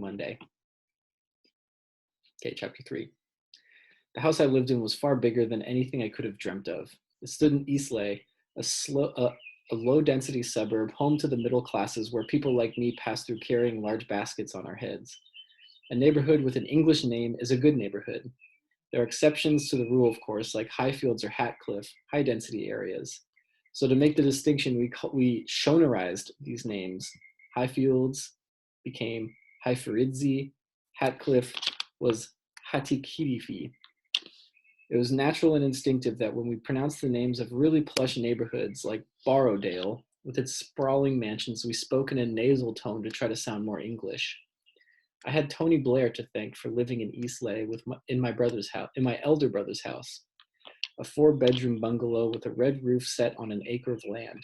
Monday. Okay, chapter 3. The house I lived in was far bigger than anything I could have dreamt of. It stood in Eastleigh, a low-density suburb, home to the middle classes where people like me pass through carrying large baskets on our heads. A neighborhood with an English name is a good neighborhood. There are exceptions to the rule, of course, like Highfields or Hatcliffe, high-density areas. So to make the distinction, we Shonerized these names. Highfields became Hypheridzi, Hatcliffe was Hatikirifi. It was natural and instinctive that when we pronounced the names of really plush neighborhoods like Borrowdale, with its sprawling mansions, we spoke in a nasal tone to try to sound more English. I had Tony Blair to thank for living in Eastleigh in my elder brother's house, a 4-bedroom bungalow with a red roof set on an acre of land.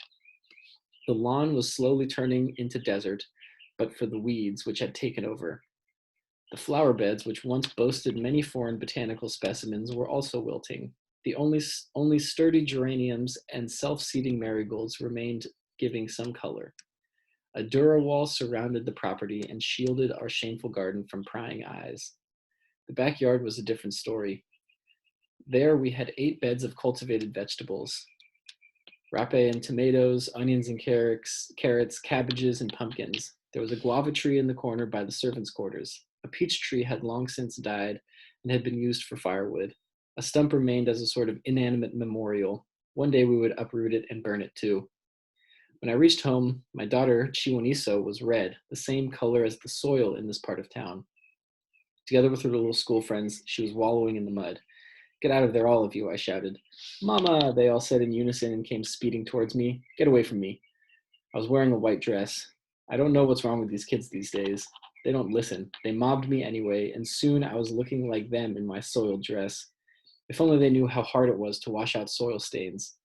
The lawn was slowly turning into desert, but for the weeds which had taken over. The flower beds, which once boasted many foreign botanical specimens, were also wilting. The only sturdy geraniums and self-seeding marigolds remained, giving some color. A Dura wall surrounded the property and shielded our shameful garden from prying eyes. The backyard was a different story. There we had 8 beds of cultivated vegetables. Rape and tomatoes, onions and carrots, cabbages and pumpkins. There was a guava tree in the corner by the servants' quarters. A peach tree had long since died and had been used for firewood. A stump remained as a sort of inanimate memorial. One day we would uproot it and burn it too. When I reached home, my daughter, Chiwoniso, was red, the same color as the soil in this part of town. Together with her little school friends, she was wallowing in the mud. "Get out of there, all of you," I shouted. "Mama," they all said in unison and came speeding towards me. "Get away from me." I was wearing a white dress. I don't know what's wrong with these kids these days. They don't listen. They mobbed me anyway, and soon I was looking like them in my soiled dress. If only they knew how hard it was to wash out soil stains.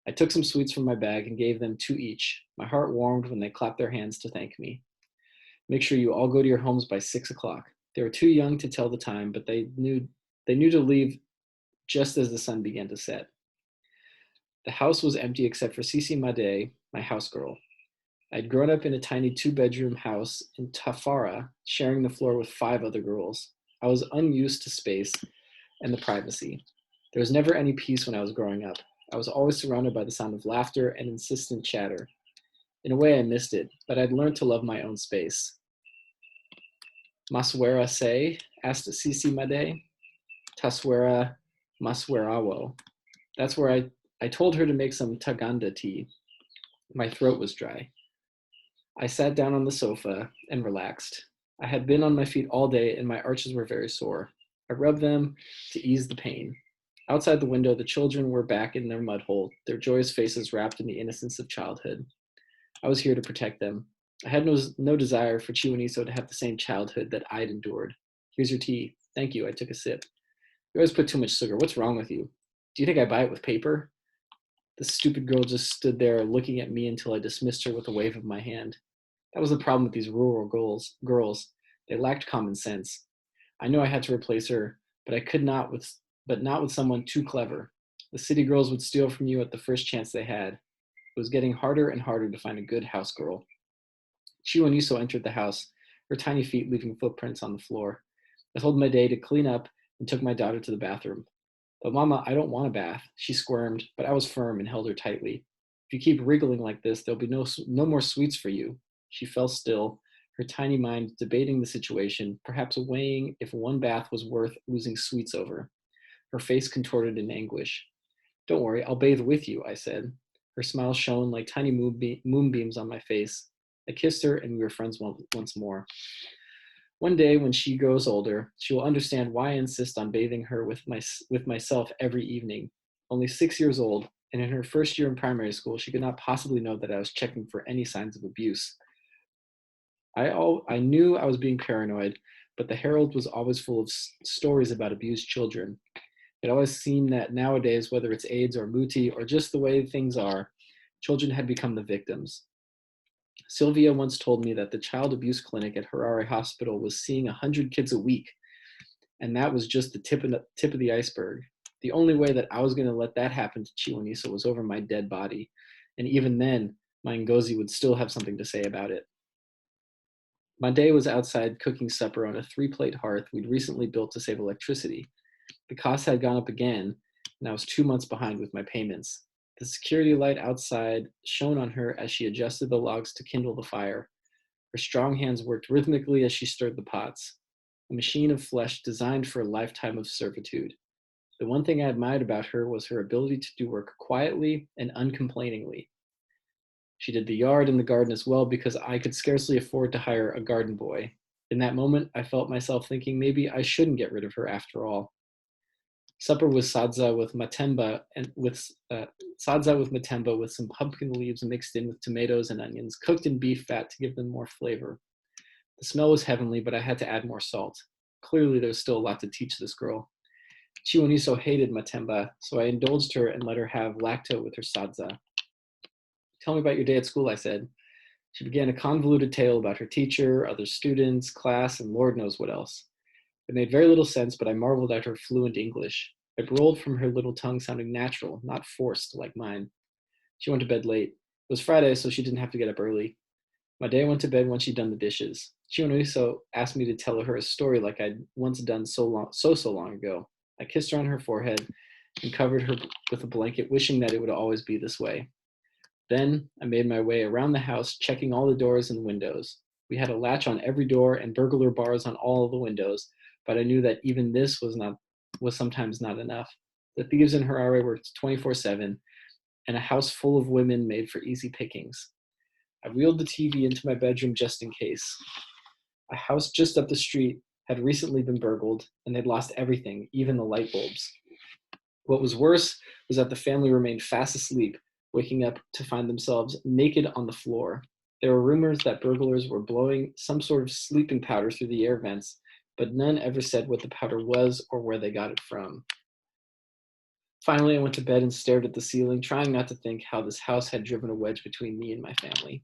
I took some sweets from my bag and gave them 2 each. My heart warmed when they clapped their hands to thank me. "Make sure you all go to your homes by 6 o'clock. They were too young to tell the time, but they knew to leave just as the sun began to set. The house was empty except for Sisi Made, my house girl. I'd grown up in a tiny 2-bedroom house in Tafara, sharing the floor with 5 other girls. I was unused to space and the privacy. There was never any peace when I was growing up. I was always surrounded by the sound of laughter and insistent chatter. In a way, I missed it, but I'd learned to love my own space. "Maswera say?" asked Sisi Made. "Taswera Maswerawo." That's where I told her to make some Taganda tea. My throat was dry. I sat down on the sofa and relaxed. I had been on my feet all day and my arches were very sore. I rubbed them to ease the pain. Outside the window, the children were back in their mud hole, their joyous faces wrapped in the innocence of childhood. I was here to protect them. I had no desire for Chiwoniso to have the same childhood that I'd endured. "Here's your tea." "Thank you." I took a sip. "You always put too much sugar. What's wrong with you? Do you think I buy it with paper?" The stupid girl just stood there looking at me until I dismissed her with a wave of my hand. That was the problem with these rural girls. They lacked common sense. I knew I had to replace her, but I could not but not with someone too clever. The city girls would steal from you at the first chance they had. It was getting harder and harder to find a good house girl. Chiwoniso entered the house, her tiny feet leaving footprints on the floor. I told Made to clean up and took my daughter to the bathroom. "But Mama, I don't want a bath," she squirmed, but I was firm and held her tightly. "If you keep wriggling like this, there'll be no more sweets for you." She fell still, her tiny mind debating the situation, perhaps weighing if one bath was worth losing sweets over. Her face contorted in anguish. "Don't worry, I'll bathe with you," I said. Her smile shone like tiny moonbeams on my face. I kissed her and we were friends once more. One day when she grows older, she will understand why I insist on bathing her with myself every evening. Only 6 years old, and in her first year in primary school, she could not possibly know that I was checking for any signs of abuse. I knew I was being paranoid, but the Herald was always full of stories about abused children. It always seemed that nowadays, whether it's AIDS or Muti or just the way things are, children had become the victims. Sylvia once told me that the child abuse clinic at Harare Hospital was seeing 100 kids a week, and that was just the tip of the iceberg. The only way that I was going to let that happen to Chiwoniso was over my dead body, and even then, my Ngozi would still have something to say about it. My day was outside cooking supper on a 3-plate hearth we'd recently built to save electricity. The cost had gone up again, and I was 2 months behind with my payments. The security light outside shone on her as she adjusted the logs to kindle the fire. Her strong hands worked rhythmically as she stirred the pots, a machine of flesh designed for a lifetime of servitude. The one thing I admired about her was her ability to do work quietly and uncomplainingly. She did the yard and the garden as well because I could scarcely afford to hire a garden boy. In that moment, I felt myself thinking maybe I shouldn't get rid of her after all. Supper was sadza with matemba with some pumpkin leaves mixed in with tomatoes and onions, cooked in beef fat to give them more flavor. The smell was heavenly, but I had to add more salt. Clearly, there was still a lot to teach this girl. Chiwoniso hated matemba, so I indulged her and let her have lacto with her sadza. Tell me about your day at school, I said. She began a convoluted tale about her teacher, other students, class, and Lord knows what else. It made very little sense, but I marveled at her fluent English. It rolled from her little tongue sounding natural, not forced like mine. She went to bed late. It was Friday, so she didn't have to get up early. My day went to bed when she'd done the dishes. Chiwoniso asked me to tell her a story like I'd once done so long ago. I kissed her on her forehead and covered her with a blanket, wishing that it would always be this way. Then I made my way around the house, checking all the doors and windows. We had a latch on every door and burglar bars on all of the windows, but I knew that even this was sometimes not enough. The thieves in Harare worked 24/7, and a house full of women made for easy pickings. I wheeled the TV into my bedroom just in case. A house just up the street had recently been burgled, and they'd lost everything, even the light bulbs. What was worse was that the family remained fast asleep, waking up to find themselves naked on the floor. There were rumors that burglars were blowing some sort of sleeping powder through the air vents, but none ever said what the powder was or where they got it from. Finally, I went to bed and stared at the ceiling, trying not to think how this house had driven a wedge between me and my family.